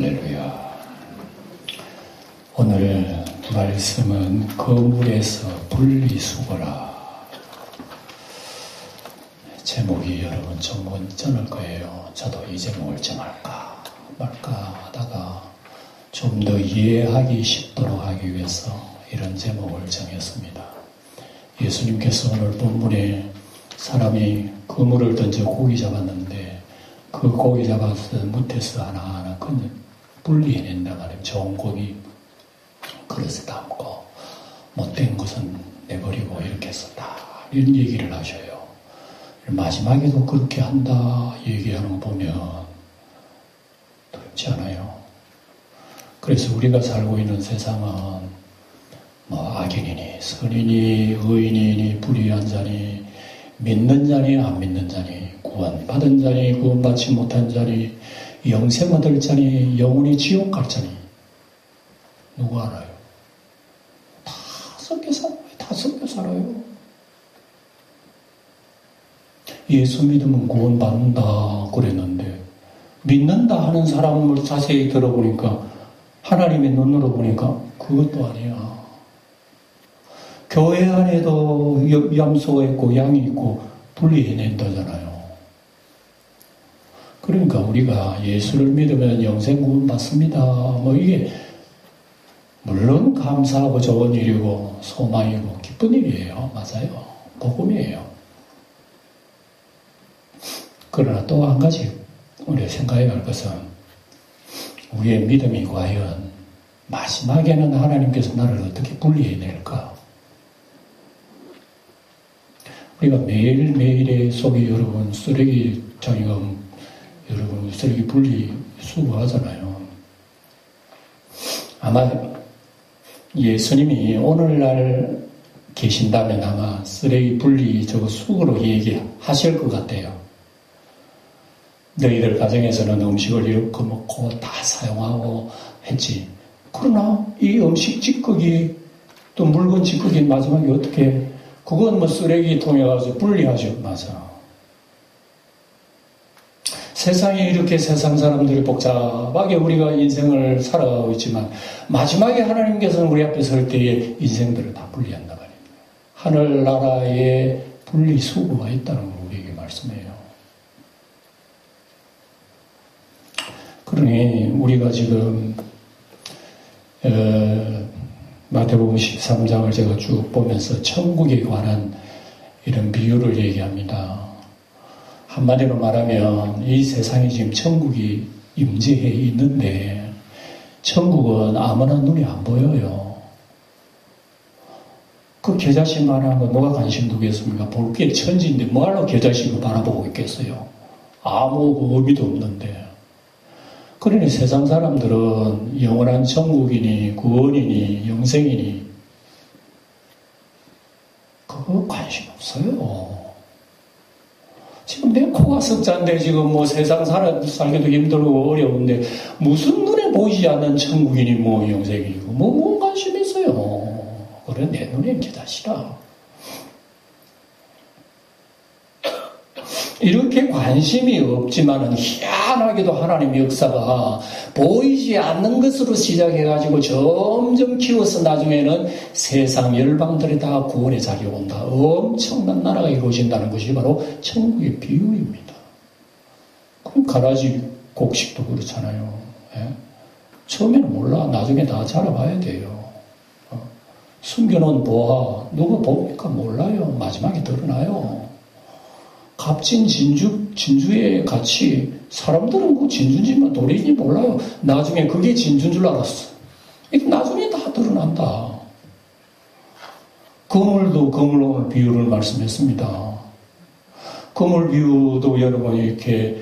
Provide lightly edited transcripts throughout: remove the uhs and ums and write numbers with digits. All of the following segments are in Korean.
할렐루야. 오늘 말씀은 거물에서 분리수거라. 제목이 여러분 좀 언짢을 거예요. 저도 이 제목을 정할까 말까 하다가 좀 더 이해하기 쉽도록 하기 위해서 이런 제목을 정했습니다. 예수님께서 오늘 본문에 사람이 그물을 던져 고기 잡았는데 그 고기 잡아서 무태서 하나하나 분리해낸다 말이에요. 좋은 고기 그릇에 담고 못된 것은 내버리고 이렇게 해서 다 이런 얘기를 하셔요. 마지막에도 그렇게 한다 얘기하는 거 보면 두렵지 않아요? 그래서 우리가 살고 있는 세상은 악인이니 선인이 의인이니 불의한 자니 믿는 자니 안 믿는 자니 구원받은 자니 구원받지 못한 자니 영생 얻을 자니 영원히 지옥 갈 자니 누구 알아요? 다 섞여 살아요. 다 섞여 살아요. 예수 믿으면 구원받는다 그랬는데 믿는다 하는 사람을 자세히 들어보니까 하나님의 눈으로 보니까 그것도 아니야. 교회 안에도 염소가 있고 양이 있고 분리해낸다잖아요. 그러니까 우리가 예수를 믿으면 영생 구원 받습니다. 이게 물론 감사하고 좋은 일이고 소망이고 기쁜 일이에요. 맞아요. 복음이에요. 그러나 또 한 가지 우리가 생각해야 할 것은 우리의 믿음이 과연 마지막에는 하나님께서 나를 어떻게 분리해낼까? 우리가 매일매일의 속에 여러분 쓰레기장이가 여러분 쓰레기 분리수거하잖아요. 아마 예수님이 오늘날 계신다면 아마 쓰레기 분리 수거로 얘기하실 것 같아요. 너희들 가정에서는 음식을 이렇게 먹고 다 사용하고 했지. 그러나 이 음식 찌꺼기 또 물건 찌꺼기 마지막에 어떻게 그건 쓰레기통에 가서 분리하죠. 맞아. 세상이 이렇게 세상 사람들이 복잡하게 우리가 인생을 살아가고 있지만 마지막에 하나님께서는 우리 앞에 설 때에 인생들을 다 분리한다 말입니다. 하늘나라에 분리수거가 있다는 걸 우리에게 말씀해요. 그러니 우리가 지금 마태복음 13장을 제가 쭉 보면서 천국에 관한 이런 비유를 얘기합니다. 한마디로 말하면 이 세상에 지금 천국이 임재해 있는데 천국은 아무나 눈에 안 보여요. 그 겨자씨만한 거 누가 관심 두겠습니까? 볼 게 천지인데 뭐하러 겨자씨를 바라보고 있겠어요? 아무 의미도 없는데. 그러니 세상 사람들은 영원한 천국이니 구원이니 영생이니 그거 관심 없어요. 지금 내 코가 석자인데 지금 세상 살기도 힘들고 어려운데 무슨 눈에 보이지 않는 천국이니 영생이고 뭔 관심 있어요. 그래 내 눈엔 겨자씨라. 이렇게 관심이 없지만은 희한하게도 하나님의 역사가 보이지 않는 것으로 시작해가지고 점점 키워서 나중에는 세상 열방들이 다 구원의 자리에 온다. 엄청난 나라가 이루어진다는 것이 바로 천국의 비유입니다. 그럼 가라지 곡식도 그렇잖아요. 예? 처음에는 몰라. 나중에 다 자라봐야 돼요. 숨겨놓은 보화 누가 봅니까? 몰라요. 마지막에 드러나요. 값진 진주의 가치, 사람들은 그 진주인지만 돌인지 몰라요. 나중에 그게 진주인 줄 알았어. 이게 나중에 다 드러난다. 거물도 거물 오늘 비유를 말씀했습니다. 거물 비유도 여러분 이렇게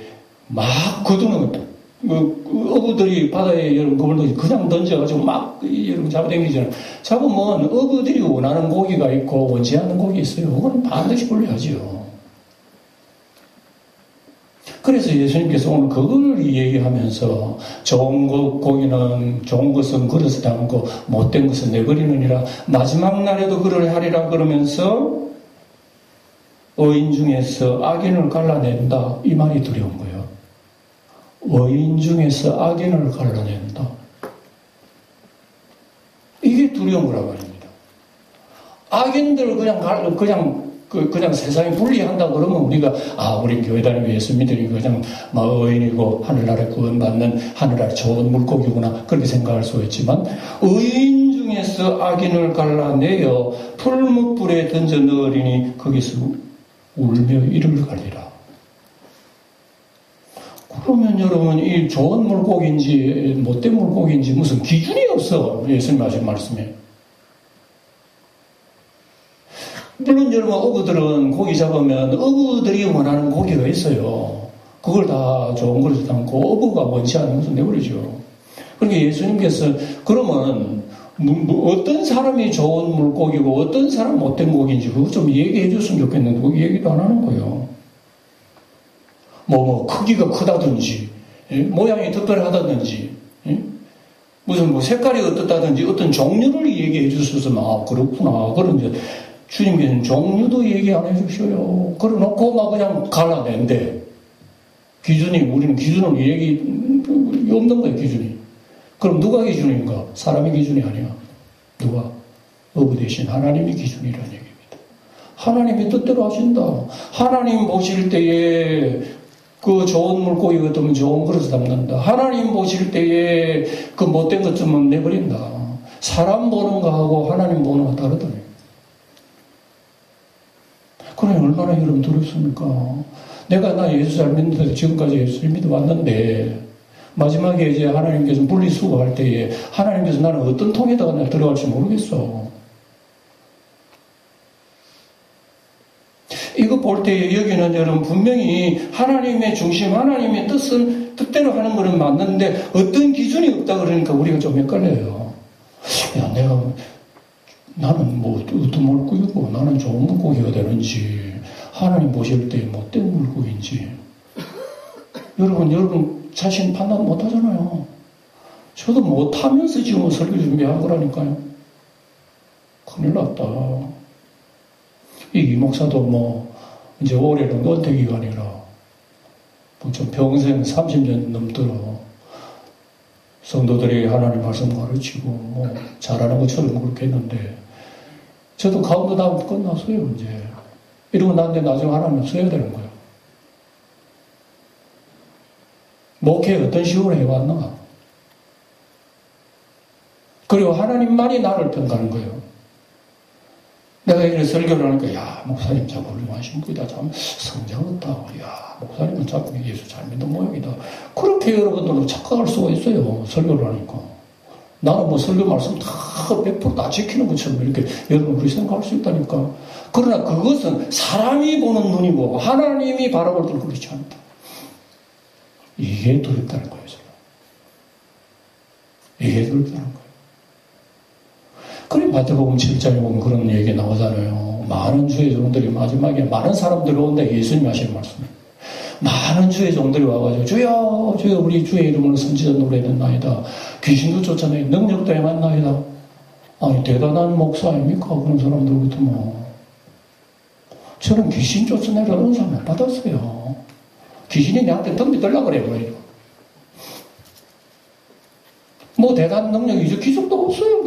막 거두는 어부들이 바다에 여러분 그물도 그냥 던져가지고 막 여러분 잡아당기잖아요. 잡으면 어부들이 원하는 고기가 있고 원치 않는 고기 있어요. 그건 반드시 분리하지요. 그래서 예수님께서 오늘 그걸 얘기하면서 좋은 고기는 좋은 것은 그릇에 담고 못된 것은 내버리느니라. 마지막 날에도 그를 하리라 그러면서 의인 중에서 악인을 갈라낸다. 이 말이 두려운 거예요. 의인 중에서 악인을 갈라낸다. 이게 두려운 거라고 합니다. 악인들 그냥 세상에 분리한다 그러면 우리가 우리 교회 다니고 예수 믿으니 그냥 의인이고 하늘나라에 구원받는 하늘나라 좋은 물고기구나 그렇게 생각할 수 있지만 의인 중에서 악인을 갈라내어 풀무불에 던져 넣으리니 거기서 울며 이를 갈리라. 그러면 여러분 이 좋은 물고기인지 못된 물고기인지 무슨 기준이 없어. 예수님 하신 말씀에. 물론 여러분 어부들은 고기 잡으면 어부들이 원하는 고기가 있어요. 그걸 다 좋은 것을 담고 어부가 원치 않는 것을 내버리죠. 그러니까 예수님께서 그러면 어떤 사람이 좋은 물고기고 어떤 사람 못된 고기인지 그거 좀 얘기해 줬으면 좋겠는데 그거 얘기도 안 하는 거예요. 크기가 크다든지 모양이 특별하다든지 무슨 색깔이 어떻다든지 어떤 종류를 얘기해 주셨으면 그렇구나. 그런 이제 주님께서는 종류도 얘기 안 해주셔요. 그래놓고 그냥 갈라낸대. 우리는 기준을 얘기 없는 거예요, 기준이. 그럼 누가 기준인가? 사람의 기준이 아니야. 누가? 어부 대신 하나님의 기준이라는 얘기입니다. 하나님의 뜻대로 하신다. 하나님 보실 때에 그 좋은 물고기 같으면 좋은 그릇에 담는다. 하나님 보실 때에 그 못된 것쯤은 내버린다. 사람 보는 거하고 하나님 보는 거 다르더니. 그러니 얼마나 여러분 두렵습니까? 나 예수 잘 믿는데 지금까지 예수를 믿어왔는데 마지막에 이제 하나님께서 분리수거할 때에 하나님께서 나는 어떤 통에다가 내가 들어갈지 모르겠어. 이거 볼 때에 여기는 여러분 분명히 하나님의 중심, 하나님의 뜻대로 하는 거는 맞는데 어떤 기준이 없다 그러니까 우리가 좀 헷갈려요. 나는 어떤 물고기고 나는 좋은 물고기가 되는지 하나님 보실 때 못된 물고기인지 여러분 자신 판단 못 하잖아요. 저도 못하면서 지금 설교 준비한 거라니까요. 큰일 났다. 이 목사도 이제 올해는 은퇴 기간이라 좀 평생 30년 넘도록 성도들에게 하나님 말씀 가르치고 잘하는 것처럼 그렇게 했는데 저도 카운트다운 끝났어요. 이제 이러고 난데 나중에 하나님 써야 되는 거예요. 목회 어떤 식으로 해왔나? 그리고 하나님만이 나를 평가하는 거예요. 내가 이렇게 설교를 하니까 목사님 참 훌륭하신 분이다. 참 성장했다. 목사님은 참 예수 잘 믿는 모양이다. 그렇게 여러분들은 착각할 수가 있어요. 설교를 하니까. 나는 설교 말씀 다 100% 지키는 것처럼 이렇게 여러분 그렇게 생각할 수 있다니까. 그러나 그것은 사람이 보는 눈이고 하나님이 바라볼 때는 그렇지 않다. 이게 두렵다는 거예요. 이게 두렵다는 거예요. 그래 마태복음 7장에 보면 그런 얘기 나오잖아요. 많은 주의 종들이 마지막에 많은 사람들이 온다. 예수님 하시는 말씀이에요. 많은 주의 종들이 와가지고 주여 주여 우리 주의 이름으로 선지자 노래했나이다. 귀신도 쫓아내 능력도 행했나이다. 아니 대단한 목사 아닙니까? 그런 사람들부터 저는 귀신 쫓아내라는 은사 못 받았어요. 귀신이 내한테 덤비 들라 그래요. 대단한 능력이죠. 기적도 없어요.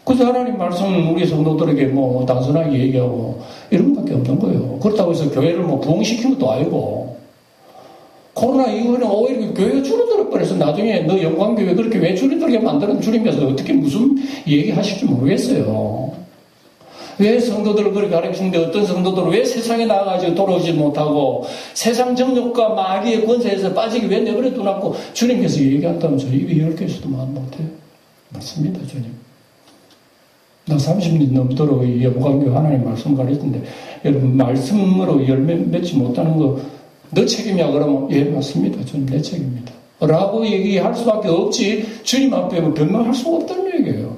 그래서 하나님 말씀 우리 성도들에게 단순하게 얘기하고 이런 것밖에 없는 거예요. 그렇다고 해서 교회를 부흥시키는 것도 아니고 코로나 이후에는 오히려 교회가 줄어들어 버려서 나중에 너 영광교회 그렇게 왜 줄어들게 만드는 주님께서 어떻게 무슨 얘기하실지 모르겠어요. 왜 성도들을 그렇게 가르치는데 어떤 성도들은 왜 세상에 나가가지고 돌아오지 못하고 세상 정욕과 마귀의 권세에서 빠지게 왜 내버려 두놨고 주님께서 얘기한다면서 입이 10개에서도 말 못해. 맞습니다, 주님. 나 30년 넘도록 이 영광교회 하나님 말씀 가르치는데 여러분 말씀으로 열매 맺지 못하는 거 너 책임이야 그러면 예 맞습니다. 주님 내 책임입니다. 라고 얘기할 수밖에 없지 주님 앞에 변명할 수가 없다는 얘기예요.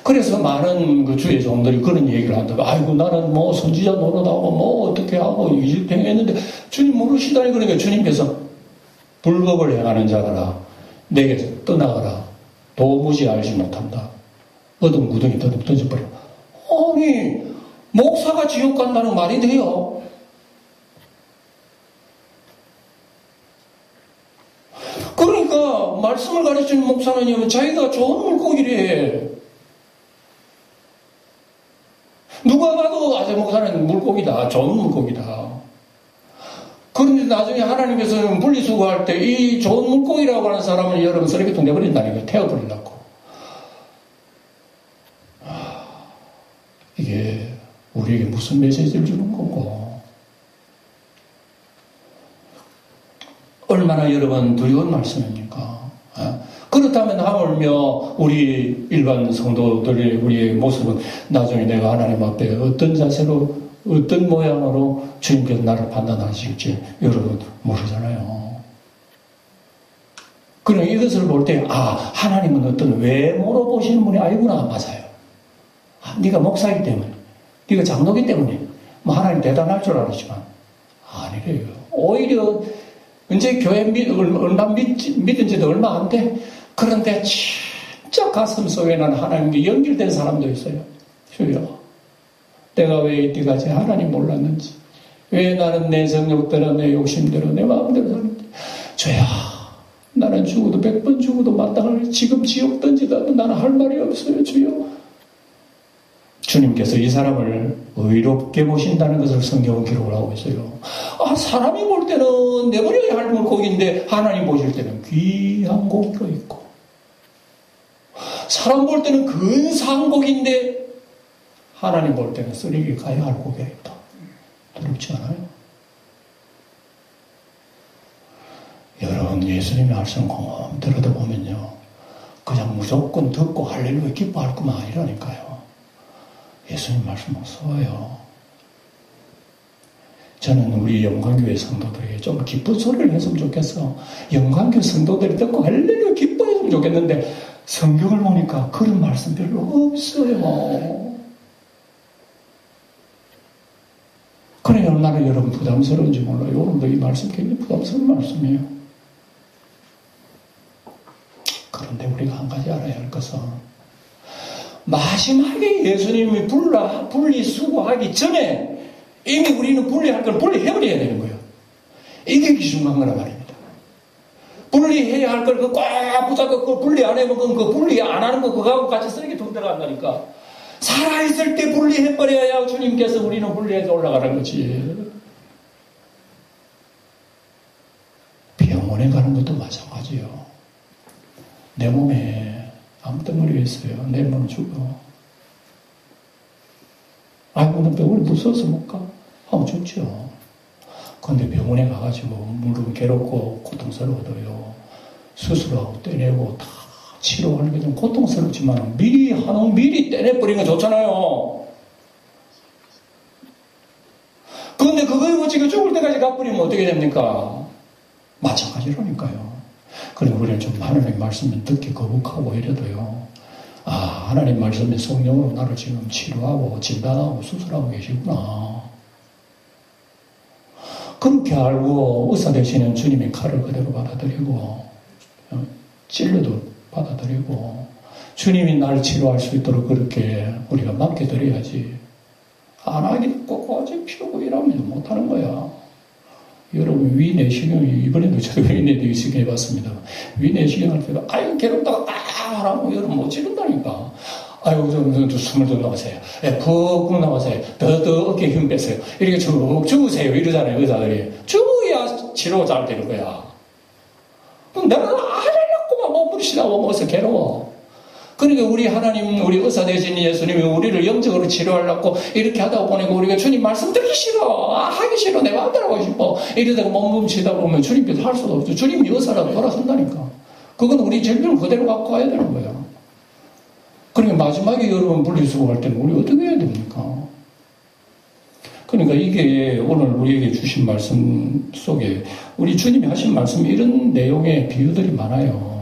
그래서 많은 주의 종들이 그런 얘기를 한다고 아이고 나는 선지자 노릇하고 어떻게 하고 이집 행했는데 주님 모르시다니 그러니까 주님께서 불법을 행하는 자가라 내게서 떠나가라 도무지 알지 못한다. 어둠 구덩이 던져버려. 아니 목사가 지옥 간다는 말이 돼요? 그러니까 말씀을 가르치는 목사는 자기가 좋은 물고기래. 누가 봐도 저 목사는 물고기다. 좋은 물고기다. 그런데 나중에 하나님께서는 분리수거할 때 이 좋은 물고기라고 하는 사람을 여러분 쓰레기통 내버린다니까. 태워버린다고. 이게 우리에게 무슨 메시지를 주는 거고. 얼마나 여러분 두려운 말씀입니까? 그렇다면 하물며 우리 일반 성도들의 우리의 모습은 나중에 내가 하나님 앞에 어떤 자세로 어떤 모양으로 주님께서 나를 판단하실지 여러분 모르잖아요. 그럼 이것을 볼 때 하나님은 어떤 외모로 보시는 분이 아니구나. 맞아요. 네가 목사이기 때문에 네가 장로기 때문에 하나님 대단할 줄 알았지만 아니래요. 오히려 이제 교회 얼마 믿은 지도 얼마 안 돼. 그런데 진짜 가슴 속에는 하나님께 연결된 사람도 있어요. 주여, 내가 왜 이때까지 하나님 몰랐는지, 왜 나는 내 성욕대로 내 욕심대로 내 마음대로 사는지. 주여, 나는 죽어도 100번 죽어도 마땅할 지금 지옥 던지다도 나는 할 말이 없어요. 주여. 주님께서 이 사람을 의롭게 보신다는 것을 성경은 기록을 하고 있어요. 사람이 볼 때는 내버려야 할 물고기인데 하나님 보실 때는 귀한 고기로 있고, 사람 볼 때는 근사한 고기인데 하나님 볼 때는 쓰레기 가야 할 고기가 있다. 두렵지 않아요? 여러분, 예수님의 말씀 곰 들어다 보면요, 그냥 무조건 듣고 할렐루야 기뻐할 것만 아니라니까요. 예수님 말씀 무서워요. 저는 우리 영광교회 성도들에게 좀 기쁜 소리를 했으면 좋겠어. 영광교회 성도들이 듣고 할렐루야 기뻐했으면 좋겠는데 성경을 보니까 그런 말씀 별로 없어요. 그래 얼마나 여러분 부담스러운지 몰라요. 여러분도 이 말씀 굉장히 부담스러운 말씀이에요. 그런데 우리가 한 가지 알아야 할 것은 마지막에 예수님이 분리수거하기 전에 이미 우리는 분리할 걸 분리해버려야 되는 거예요. 이게 중요한 거란 말입니다. 분리해야 할 걸 꽉 붙잡고 분리 안 해면 그 분리 안 하는 거 그거하고 같이 쓰레기통 들어간다니까. 살아있을 때 분리해버려야 주님께서 우리는 분리해서 올라가는 거지. 병원에 가는 것도 마찬가지예요. 내 몸에 암덩어리가 있어요. 내일모는 죽어. 아이고, 너 병원에 무서워서 못 가? 하면 죽죠. 그런데 병원에 가가지고, 물론 괴롭고 고통스러워도요, 수술하고 떼내고 다 치료하는 게 좀 고통스럽지만, 미리 떼내버리는 건 좋잖아요. 그런데 그거 지금 죽을 때까지 가버리면 어떻게 됩니까? 마찬가지라니까요. 그리고 우리는 좀 하나님의 말씀을 듣기 거북하고 이래도요, 하나님 말씀의 성령으로 나를 지금 치료하고 진단하고 수술하고 계시구나. 그렇게 알고 의사 되시는 주님의 칼을 그대로 받아들이고 찔러도 받아들이고 주님이 나를 치료할 수 있도록 그렇게 우리가 맡겨드려야지. 안 하기도 꼬꼬지 피우고 이러면 못하는 거야. 여러분, 위내시경, 이번에도 저도 위내시경 해봤습니다. 위내시경 할 때도, 괴롭다가 하라고 여러분 못 지른다니까. 좀 숨을 좀 나가세요. 푹 나가세요. 더 어깨에 힘 빼세요. 이렇게 쭉 죽으세요. 이러잖아요, 의사들이. 죽어야 치료가 잘 되는 거야. 내가 하려고만 못 부르시라고 뭐서 괴로워. 그러니까 우리 하나님, 우리 의사 되신 예수님이 우리를 영적으로 치료하려고 이렇게 하다 보니까 우리가 주님 말씀 듣기 싫어. 하기 싫어. 내 마음대로 하고 싶어. 이러다가 몸부림치다 보면 주님께서 할 수도 없죠. 주님이 의사라도 돌아선다니까. 그건 우리 질병을 그대로 갖고 와야 되는 거야. 그러니까 마지막에 여러분 분리수거할 때는 우리 어떻게 해야 됩니까? 그러니까 이게 오늘 우리에게 주신 말씀 속에 우리 주님이 하신 말씀 이런 내용의 비유들이 많아요.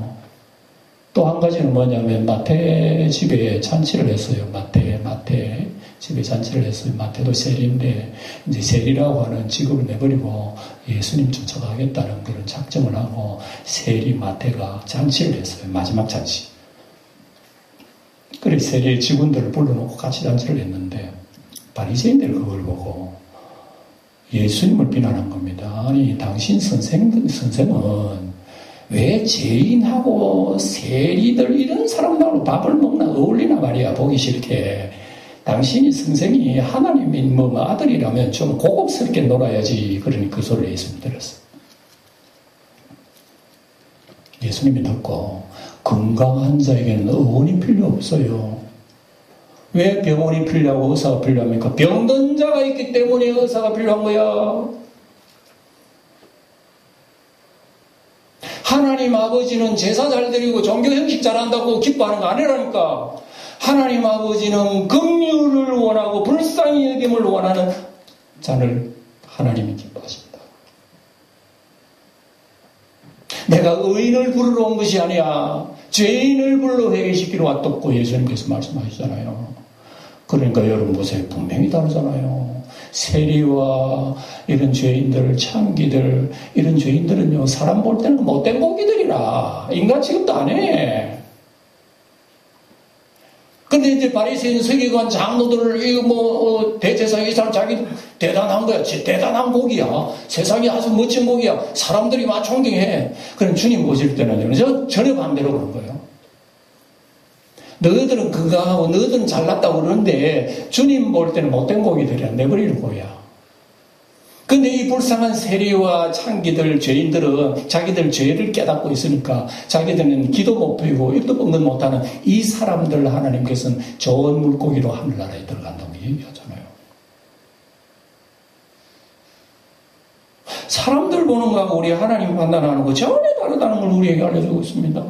또 한 가지는 뭐냐면 마태 집에 잔치를 했어요. 마태 집에 잔치를 했어요. 마태도 세리인데 이제 세리라고 하는 직업을 내버리고 예수님 쫓아가겠다는 그런 작정을 하고 세리 마태가 잔치를 했어요. 마지막 잔치. 그래 세리 직원들을 불러놓고 같이 잔치를 했는데 바리새인들이 그걸 보고 예수님을 비난한 겁니다. 아니 당신 선생은 왜 죄인하고 세리들 이런 사람들하고 밥을 먹나 어울리나 말이야. 보기 싫게. 당신이 성생이 하나님의 아들이라면 좀 고급스럽게 놀아야지. 그러니 그 소리를 예수님 들었어. 예수님이 듣고 건강한 자에게는 의원이 필요 없어요. 왜 병원이 필요하고 의사가 필요합니까? 병든 자가 있기 때문에 의사가 필요한 거야. 하나님 아버지는 제사 잘 드리고 종교 형식 잘한다고 기뻐하는 거 아니라니까. 하나님 아버지는 긍휼을 원하고 불쌍히 여김을 원하는 자를 하나님이 기뻐하십니다. 내가 의인을 부르러 온 것이 아니야. 죄인을 불러 회개시키러 왔다고 예수님께서 말씀하시잖아요. 그러니까 여러분 보세요. 분명히 다르잖아요. 세리와 이런 죄인들, 창기들, 이런 죄인들은요, 사람 볼 때는 못된 고기들이라. 인간 취급도 안 해. 근데 이제 바리새인 서기관 장로들을 이거 대제사장 이 사람 자기 대단한 거야. 대단한 곡이야. 세상에 아주 멋진 곡이야. 사람들이 막 존경해. 그럼 주님 보실 때는 전혀 반대로 그런 거예요. 너희들은 그거 하고 너희들은 잘났다고 그러는데 주님 볼 때는 못된 고기들이야. 내버리는 거야. 근데 이 불쌍한 세리와 창기들, 죄인들은 자기들 죄를 깨닫고 있으니까 자기들은 기도 못 피우고 입도 뻥긋 못하는 이 사람들 하나님께서는 좋은 물고기로 하늘나라에 들어간다고 얘기하잖아요. 사람들 보는 거하고 우리 하나님 판단하는 거 전혀 다르다는 걸 우리에게 알려주고 있습니다.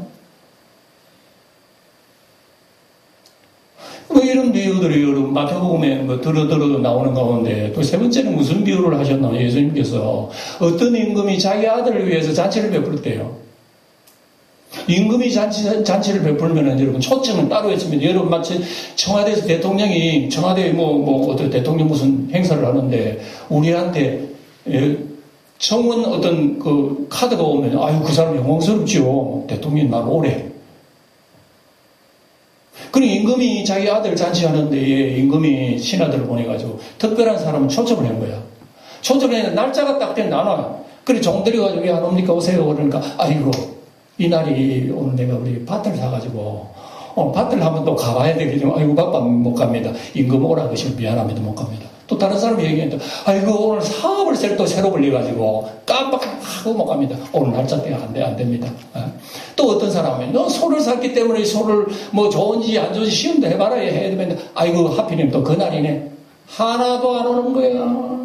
이런 비유들이 여러분 마태복음에 들어 나오는 가운데 또 세 번째는 무슨 비유를 하셨나? 예수님께서 어떤 임금이 자기 아들을 위해서 잔치를 베풀었대요. 임금이 잔치를 베풀면은 여러분 초점은 따로 있습니다. 여러분 마치 청와대에서 대통령이 청와대 어떤 대통령 무슨 행사를 하는데 우리한테 청원 어떤 그 카드가 오면 아유 그 사람 영광스럽죠. 대통령이 날 오래. 그리고 임금이 자기 아들 잔치하는데 임금이 신하들을 보내가지고 특별한 사람은 초청을 한 거야. 초청을 했는데 날짜가 딱 됐는데 안 와요. 그래 종들이 가지고 왜 안 옵니까? 오세요. 그러니까 아이고 이 날이 오늘 내가 우리 밭을 사가지고 밭을 한번 또 가봐야 되겠죠. 아이고 바빠 못 갑니다. 임금 오라 그러시면 미안합니다. 못 갑니다. 또 다른 사람이 얘기했는데 아이고 오늘 사업을 또 새로 벌려가지고 깜빡하고 못 갑니다. 오늘 날짜 때가 안 됩니다. 또 어떤 사람이 너 소를 샀기 때문에 소를 좋은지 안 좋은지 시험도 해봐라 해야 되는데 아이고 하필이면 또 그날이네. 하나도 안 오는 거야.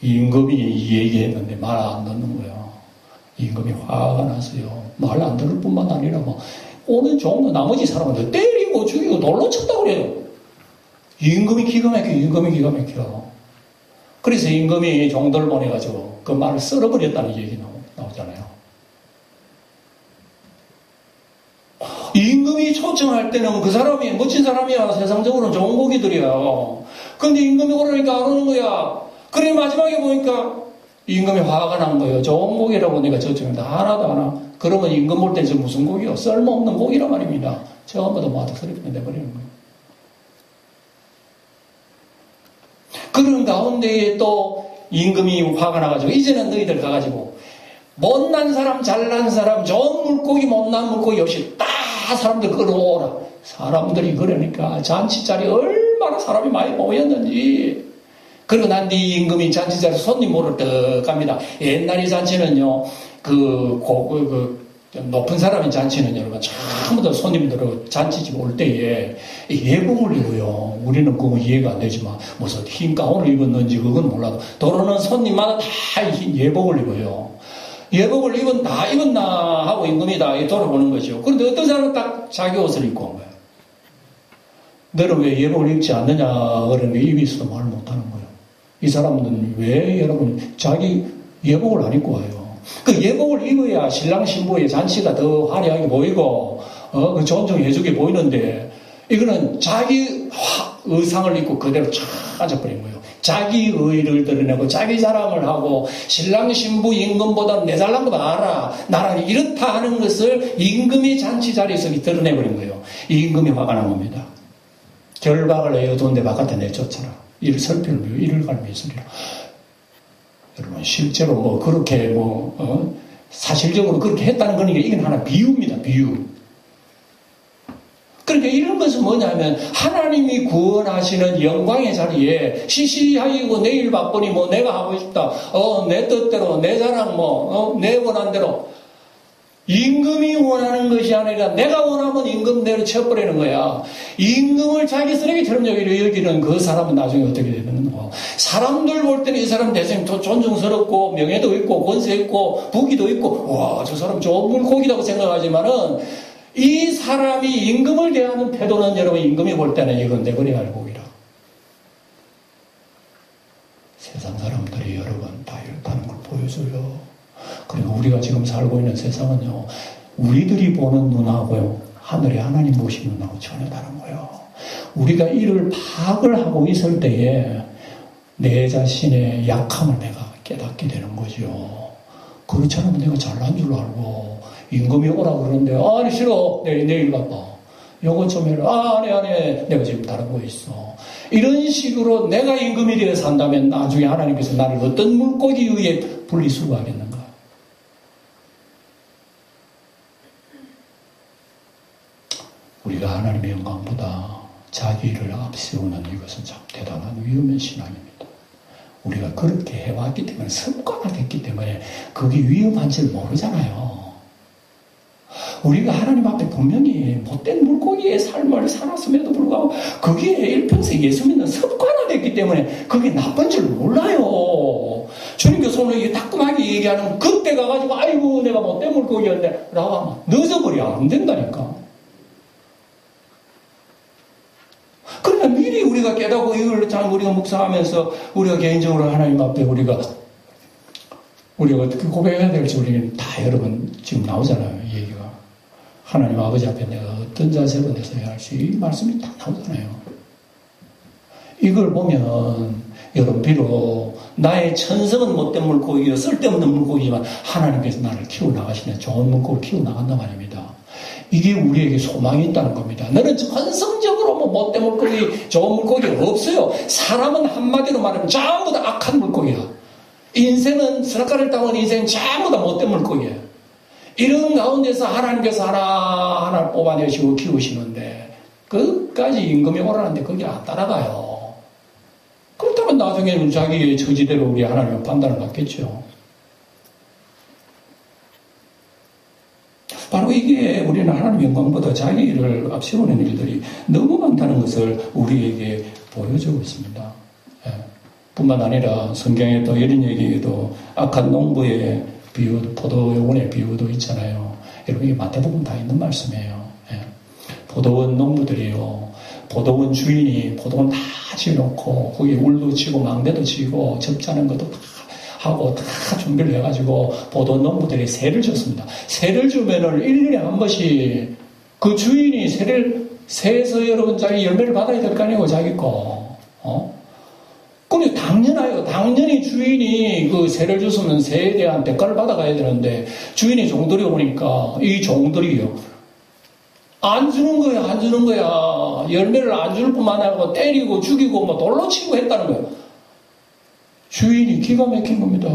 임금이 얘기했는데 말 안 듣는 거야. 임금이 화가 났어요. 말 안 들을 뿐만 아니라 오는 종도 나머지 사람들 때리고 죽이고 돌로 쳤다고 그래요. 임금이 기가 막혀. 그래서 임금이 종들을 보내가지고 그 말을 썰어버렸다는 얘기 나오잖아요. 임금이 초청할 때는 그 사람이 멋진 사람이야. 세상적으로는 좋은 고기들이야. 근데 임금이 오라니까 안 오는 거야. 그래 마지막에 보니까 임금이 화가 난 거예요. 좋은 고기라고 내가 초청했는데 하나도 안 와. 그러면 임금 볼 때 저 무슨 고기요? 쓸모없는 고기란 말입니다. 처음부터 마닥스럽게 내버리는 거예요. 그런 가운데에 또 임금이 화가 나가지고 이제는 너희들 가가지고 못난 사람 잘난 사람 좋은 물고기 못난 물고기 없이 다 사람들 끌어오라. 사람들이 그러니까 잔치 자리에 얼마나 사람이 많이 모였는지. 그리고 난 뒤 임금이 잔치 자리에 손님 모를 떡 갑니다. 옛날에 잔치는요 높은 사람의 잔치는 여러분 전부 다 손님들 잔치집 올 때에 예복을 입어요. 우리는 그거 이해가 안 되지만 무슨 흰 가운을 입었는지 그건 몰라도 도로는 손님마다 다 흰 예복을 입어요. 예복을 다 입었나 하고 임금이 다 돌아보는 거죠. 그런데 어떤 사람은 딱 자기 옷을 입고 온 거예요. 너는 왜 예복을 입지 않느냐 그러는데 입이 있어도 말 못하는 거예요. 이 사람들은 왜 여러분 자기 예복을 안 입고 와요. 그 예복을 입어야 신랑 신부의 잔치가 더 화려하게 보이고 존중해주게 보이는데 이거는 자기 의상을 입고 그대로 쫙 앉아버린 거예요. 자기 의의를 드러내고 자기 자랑을 하고 신랑 신부 임금보다 내 잘난 거 봐라. 나는 이렇다 하는 것을 임금의 잔치 자리에서 드러내버린 거예요. 이 임금이 화가 난 겁니다. 결박을 해요. 돈데 바깥에 내쫓아라. 이를 설필을 이를 갈미 있으리라. 여러분, 실제로 뭐 그렇게 사실적으로 그렇게 했다는 거니까 이건 하나 비유입니다, 비유. 그러니까 이런 것은 뭐냐면 하나님이 구원하시는 영광의 자리에 시시하이고 내일 바쁘니 뭐 내가 하고 싶다. 내 뜻대로, 내 자랑 내 원한대로. 임금이 원하는 것이 아니라 내가 원하면 임금대로 쳐버리는 거야. 임금을 자기 쓰레기처럼 여기는 그 사람은 나중에 어떻게 되는 거야. 사람들 볼 때는 이 사람 대신 존중스럽고 명예도 있고 권세 있고 부귀도 있고 와, 저 사람 좋은 물고기라고 생각하지만은 이 사람이 임금을 대하는 태도는 여러분 임금이 볼 때는 이건 내버려야 할 고기라. 세상 사람들이 여러분 다 이렇다는 걸 보여줘요. 그리고 우리가 지금 살고 있는 세상은요, 우리들이 보는 눈하고요, 하늘에 하나님 보시는 눈하고 전혀 다른 거예요. 우리가 이를 파악을 하고 있을 때에 내 자신의 약함을 내가 깨닫게 되는 거죠. 그렇지 않으면 내가 잘난 줄 알고 임금이 오라 그러는데 아니 싫어 내일 바빠 요거 좀 해라 아니 내가 지금 다른 거 있어 이런 식으로 내가 임금이 되어 산다면 나중에 하나님께서 나를 어떤 물고기 위에 분리수거하겠는가. 우리가 하나님의 영광보다 자기를 앞세우는 이것은 참 대단한 위험한 신앙입니다. 우리가 그렇게 해왔기 때문에 습관화됐기 때문에 그게 위험한지를 모르잖아요. 우리가 하나님 앞에 분명히 못된 물고기의 삶을 살았음에도 불구하고 그게 일평생 예수 믿는 습관화됐기 때문에 그게 나쁜 줄 몰라요. 주님께서 오늘 이게 따끔하게 얘기하는 그때 가가지고 아이고 내가 못된 물고기였네 라고 하면 늦어버려 안 된다니까. 그러니까 미리 우리가 깨닫고 이걸 잘 우리가 묵상하면서 우리가 개인적으로 하나님 앞에 우리가 어떻게 고백해야 될지 우리는 다 여러분 지금 나오잖아요. 이 얘기가. 하나님 아버지 앞에 내가 어떤 자세로 내서야 할지 이 말씀이 다 나오잖아요. 이걸 보면 여러분 비록 나의 천성은 못된 물고기요 쓸데없는 물고기지만 하나님께서 나를 키워나가시는 좋은 물고기를 키워나간단 말입니다. 이게 우리에게 소망이 있다는 겁니다. 너는 천성적으로 뭐 못된 물고기, 좋은 물고기가 없어요. 사람은 한마디로 말하면 전부 다 악한 물고기야. 인생은 스라카를 따온 인생은 전부 다 못된 물고기야. 이런 가운데서 하나님께서 하나하나 뽑아내시고 키우시는데 끝까지 임금이 오라는데 그게 안 따라가요. 그렇다면 나중에는 자기의 처지대로 우리 하나님은 판단을 받겠죠. 바로 이게 우리는 하나님 영광보다 자기를 앞세우는 일들이 너무 많다는 것을 우리에게 보여주고 있습니다. 예. 뿐만 아니라 성경에 또 이런 얘기에도 악한 농부의 비유, 포도원의 비유도 있잖아요. 여러분 이게 마태복음 다 있는 말씀이에요. 예. 포도원 농부들이요. 포도원 주인이 포도원 다 지어놓고 거기에 울도 치고 망대도 치고 접자는 것도 다 하고 다 준비를 해가지고 포도원 농부들이 세를 줬습니다. 세를 주면은 1년에 한 번씩 그 주인이 세에서 여러분 자기 열매를 받아야 될 거 아니에요, 자기 거. 그럼 당연히 주인이 그 세를 줬으면 세에 대한 대가를 받아가야 되는데 주인이 종들이 오니까 이 종들이요. 안 주는 거야. 열매를 안 줄 뿐만 아니라 때리고 죽이고 뭐 돌로 치고 했다는 거예요. 주인이 기가 막힌 겁니다.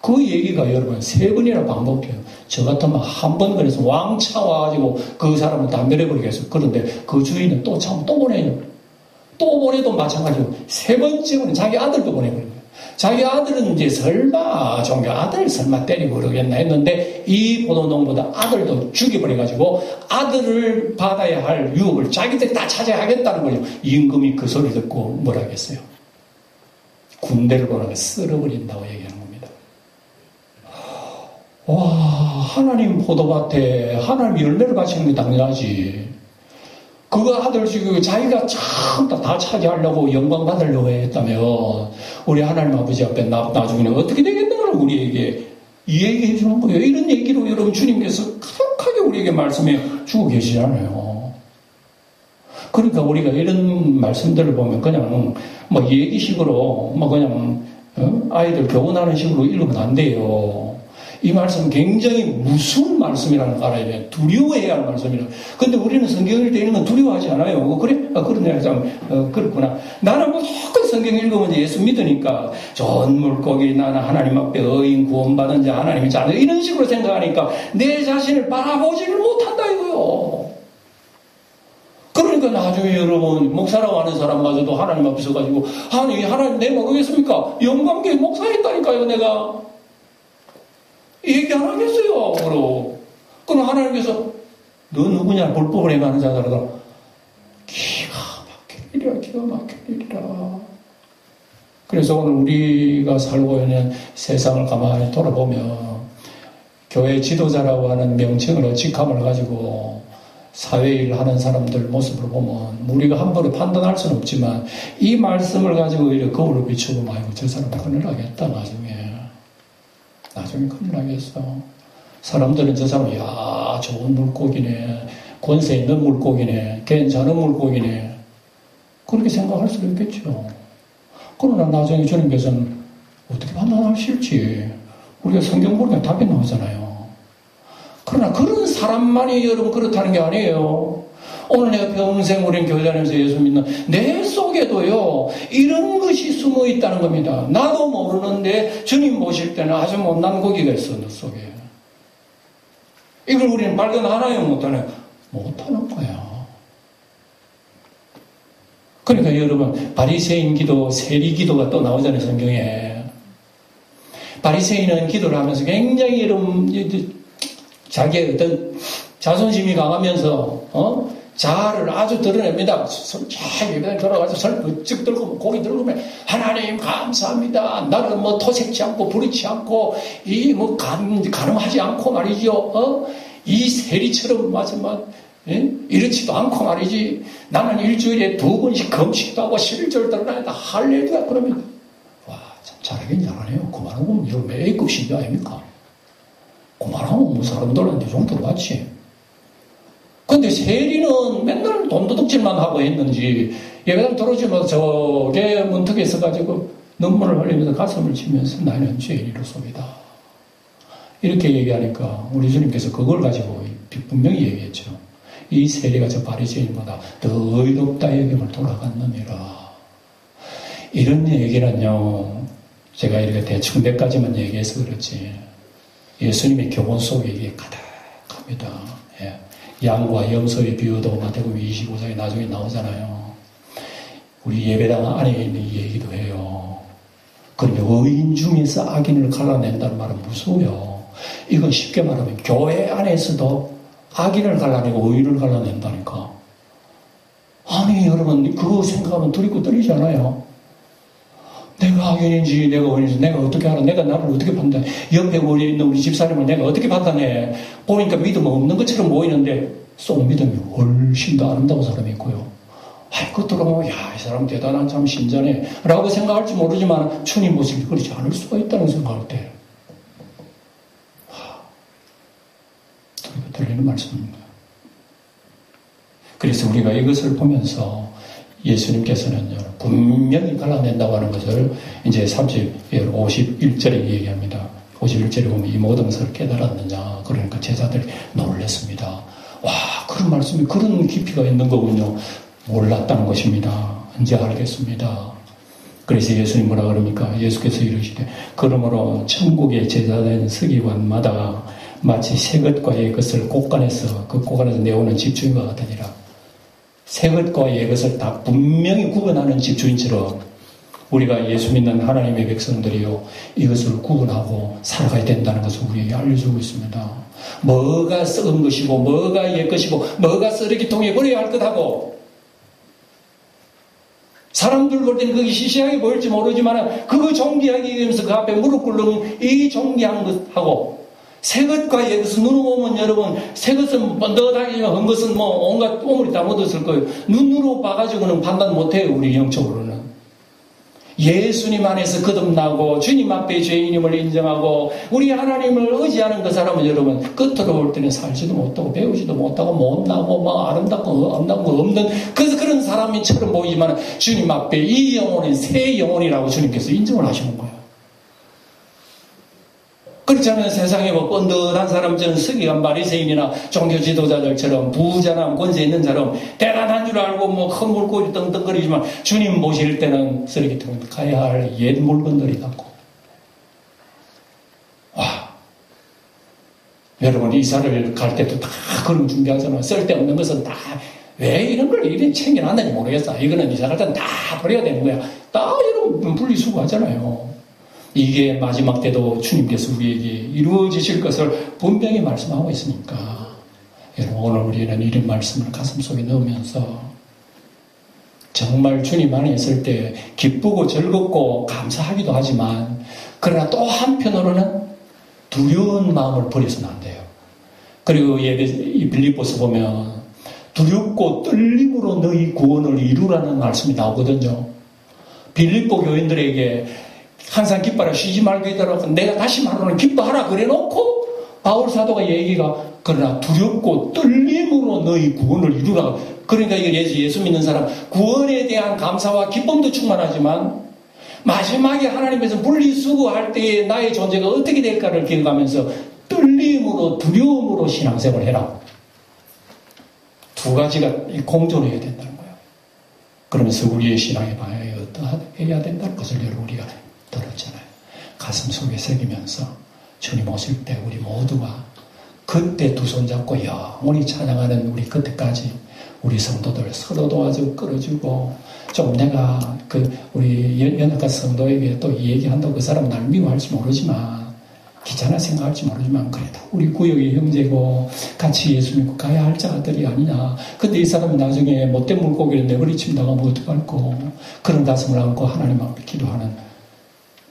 그 얘기가 여러분 3번이나 반복해요. 저 같으면 한 번 그래서 왕차 와가지고 그 사람을 다 밀어버리겠어요. 그런데 그 주인은 또 보내요. 또 보내도 마찬가지고 3번째는 자기 아들도 보내버린 거예요. 자기 아들은 이제 설마 때리고 그러겠나 했는데 이 포도농보다 아들도 죽여버려가지고 아들을 받아야 할 유업을 자기들이 다 차지해야 하겠다는 거예요. 임금이 그 소리 듣고 뭐라 하겠어요? 군대를 보내서 쓸어버린다고 얘기하는 겁니다. 와, 하나님 포도밭에 하나님 열매를 바치는 게 당연하지. 그거 아들 지금 자기가 전부 다 차지하려고 영광 받으려고 했다면 우리 하나님 아버지 앞에 나중에는 어떻게 되겠느냐고 우리에게 이야기해 주는 거예요. 이런 얘기로 여러분 주님께서 가득하게 우리에게 말씀해 주고 계시잖아요. 그러니까 우리가 이런 말씀들을 보면 그냥 뭐 얘기식으로 뭐 그냥 아이들 교훈하는 식으로 읽으면 안 돼요. 이 말씀은 굉장히 무서운 말씀이라는 걸 알아야 돼요. 두려워해야 할 말씀이라고. 근데 우리는 성경을 읽는 건 두려워하지 않아요. 그래? 그러네. 그렇구나. 나는 무조건 성경 읽으면 예수 믿으니까 좋은 물고기, 나는 하나님 앞에 의인 구원받은 자, 하나님이 자, 이런 식으로 생각하니까 내 자신을 바라보지를 못한다 이거요. 그러니까 나중에 여러분 목사라고 하는 사람마저도 하나님 앞에 서가지고 아니 하나님 내 모르겠습니까? 영광교회 목사했다니까요 내가. 얘기 안 하겠어요. 그럼 하나님께서 너 누구냐 불법을 행하는 자들아 기가 막힐 일이라. 그래서 오늘 우리가 살고 있는 세상을 가만히 돌아보면 교회 지도자라고 하는 명칭으로 직함을 가지고 사회일 하는 사람들 모습을 보면 우리가 함부로 판단할 수는 없지만 이 말씀을 가지고 오히려 거울을 비추고 아이고 저 사람 큰일 나겠다 나중에 큰일 나겠어. 사람들은 저 사람 야 좋은 물고기네, 권세 있는 물고기네, 괜찮은 물고기네 그렇게 생각할 수도 있겠죠. 그러나 나중에 주님께서는 어떻게 판단하실지 우리가 성경 보니까 답이 나오잖아요. 그러나 그런 사람만이 여러분 그렇다는 게 아니에요. 오늘 내가 평생 우리는 교회 다니면서 예수 믿는 내 속에도요 이런 것이 숨어 있다는 겁니다. 나도 모르는데 주님 보실 때는 아주 못난 고기가 있어 너 속에. 이걸 우리는 발견하나요 못하나요? 못하는 거야. 그러니까 여러분 바리새인 기도, 세리 기도가 또 나오잖아요 성경에. 바리새인은 기도를 하면서 굉장히 여러분 자기의 어떤 자존심이 강하면서 자아를 아주 드러냅니다. 예배당에 돌아가서 설 번쩍 들고 고개 들고면 하나님 감사합니다. 나는 뭐 토색지 않고 부리치 않고 가늠하지 않고 말이죠. 이 세리처럼 마지막 이렇지도 않고 말이지. 나는 일주일에 2번씩 금식도 하고 11절도 하다 할렐루야 그럽니다. 와 참 잘하긴 잘하네요. 그만하면 이거 A급 신자 아닙니까? 그만하면 뭐 사람들한테 종교를 받지. 근데 세리는 맨날 돈 도둑질만 하고 했는지 예배당 들어오지만 저게 문턱에 있어가지고 눈물을 흘리면서 가슴을 치면서 나는 죄인이로소이다. 이렇게 얘기하니까 우리 주님께서 그걸 가지고 분명히 얘기했죠. 이 세리가 저 바리새인보다 더 의롭다 여김을 돌아갔느니라. 이런 얘기는요. 제가 이렇게 대충 몇 가지만 얘기해서 그렇지. 예수님의 교본 속에 이게 가득합니다. 예. 양과 염소의 비유도 마태복음 25장에 나중에 나오잖아요. 우리 예배당 안에 있는 이 얘기도 해요. 그런데 의인 중에서 악인을 갈라낸다는 말은 무서워요. 이건 쉽게 말하면 교회 안에서도 악인을 갈라내고 의인을 갈라낸다니까. 아니 여러분 그거 생각하면 두렵고 떨리지 않아요? 내가 악인인지 내가 의인인지 내가 어떻게 알아? 내가 나를 어떻게 판단해? 옆에 있는 우리 집사람을 내가 어떻게 판단해? 보니까 믿음 없는 것처럼 보이는데 속 믿음이 훨씬 더 아름다운 사람이 있고요. 그것 들어보면 이 사람 대단한 참 신자네 라고 생각할지 모르지만 주님 모습이 그렇지 않을 수가 있다는 생각할 때 들리는 말씀입니다. 그래서 우리가 이것을 보면서 예수님께서는 분명히 갈라낸다고 하는 것을 이제 51절에 얘기합니다. 51절에 보면 이 모든 것을 깨달았느냐. 그러니까 제자들이 놀랐습니다. 와, 그런 말씀이 그런 깊이가 있는 거군요. 몰랐다는 것입니다. 이제 알겠습니다. 그래서 예수님 뭐라 그럽니까? 예수께서 이르시되 그러므로 천국의 제자된 서기관마다 마치 새 것과 예 것을 곳간에서 그 곳간에서 내오는 집주인과 같으니라. 새 것과 예 것을 다 분명히 구분하는 집주인처럼 우리가 예수 믿는 하나님의 백성들이요 이것을 구분하고 살아가야 된다는 것을 우리에게 알려주고 있습니다. 뭐가 썩은 것이고 뭐가 옛 것이고 뭐가 쓰레기통에 버려야 할 것하고 사람들 볼 때는 그게 시시하게 보일지 모르지만 그거 존귀하기 위해서 그 앞에 무릎 꿇는 이 존귀한 것하고 새 것과 옛 것은 눈으로 보면 여러분 새 것은 번덕하기만 한 것은 뭐 온갖 오물이 다 묻었을 거예요. 눈으로 봐가지고는 판단 못해요. 우리 영적으로는. 예수님 안에서 거듭나고 주님 앞에 죄인임을 인정하고 우리 하나님을 의지하는 그 사람은 여러분 끝으로 볼 때는 살지도 못하고 배우지도 못하고 못나고 막 아름답고 없는 그래서 그런 사람처럼 보이지만 주님 앞에 이 영혼은 새 영혼이라고 주님께서 인정을 하시는 거예요. 그렇잖아요. 세상에 뭐 뻔듯한 사람처럼 서기관 바리새인이나 종교 지도자들처럼 부자나 권세 있는 사람 대단한 줄 알고 뭐 큰 물고기 떵떵거리지만 주님 모실 때는 쓰레기통 가야 할 옛 물건들이 갖고. 와. 여러분 이사를 갈 때도 다 그런 준비하잖아요. 쓸데없는 것은 다 왜 이런 걸 이렇게 챙겨놨는지 모르겠어. 이거는 이사 갈 때는 다 버려야 되는 거야. 다 이런 분리수거하잖아요. 이게 마지막 때도 주님께서 우리에게 이루어지실 것을 분명히 말씀하고 있으니까 여러분 오늘 우리는 이런 말씀을 가슴속에 넣으면서 정말 주님 안에 있을 때 기쁘고 즐겁고 감사하기도 하지만 그러나 또 한편으로는 두려운 마음을 버려서는 안 돼요. 그리고 이 빌립보서 보면 두렵고 떨림으로 너희 구원을 이루라는 말씀이 나오거든요. 빌립보 교인들에게 항상 기뻐라 쉬지 말고 있더라고 내가 다시 말하는 기뻐하라 그래놓고 바울 사도가 얘기가 그러나 두렵고 떨림으로 너희 구원을 이루라. 그러니까 이거 예수 믿는 사람 구원에 대한 감사와 기쁨도 충만하지만 마지막에 하나님께서 분리수거할 때에 나의 존재가 어떻게 될까를 기억하면서 떨림으로 두려움으로 신앙생활을 해라. 두 가지가 공존해야 된다는 거예요. 그러면서 우리의 신앙의 방향이 어떠해야 된다는 것을 여러분 우리가 들었잖아요. 가슴 속에 새기면서 주님 오실 때 우리 모두가 그때 두 손 잡고 영원히 찬양하는 우리 그때까지 우리 성도들 서로 도와주고 끌어주고 좀 내가 우리 연합가 성도에게 또 이 얘기한다고 그 사람은 날 미워할지 모르지만 귀찮아 생각할지 모르지만 그래도 우리 구역의 형제고 같이 예수 믿고 가야 할 자들이 아니냐. 근데 이 사람은 나중에 못된 물고기를 내버리침 당하면 어떡할꼬. 그런 가슴을 안고 하나님 앞에 기도하는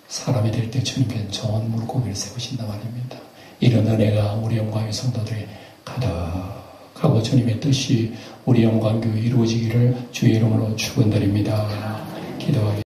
사람이 될 때 주님께서는 좋은 물고기를 세우신단 말입니다. 이런 은혜가 우리 영광의 성도들이 가득하고 주님의 뜻이 우리 영광교회 이루어지기를 주의 이름으로 축원드립니다. 기도하겠습니다.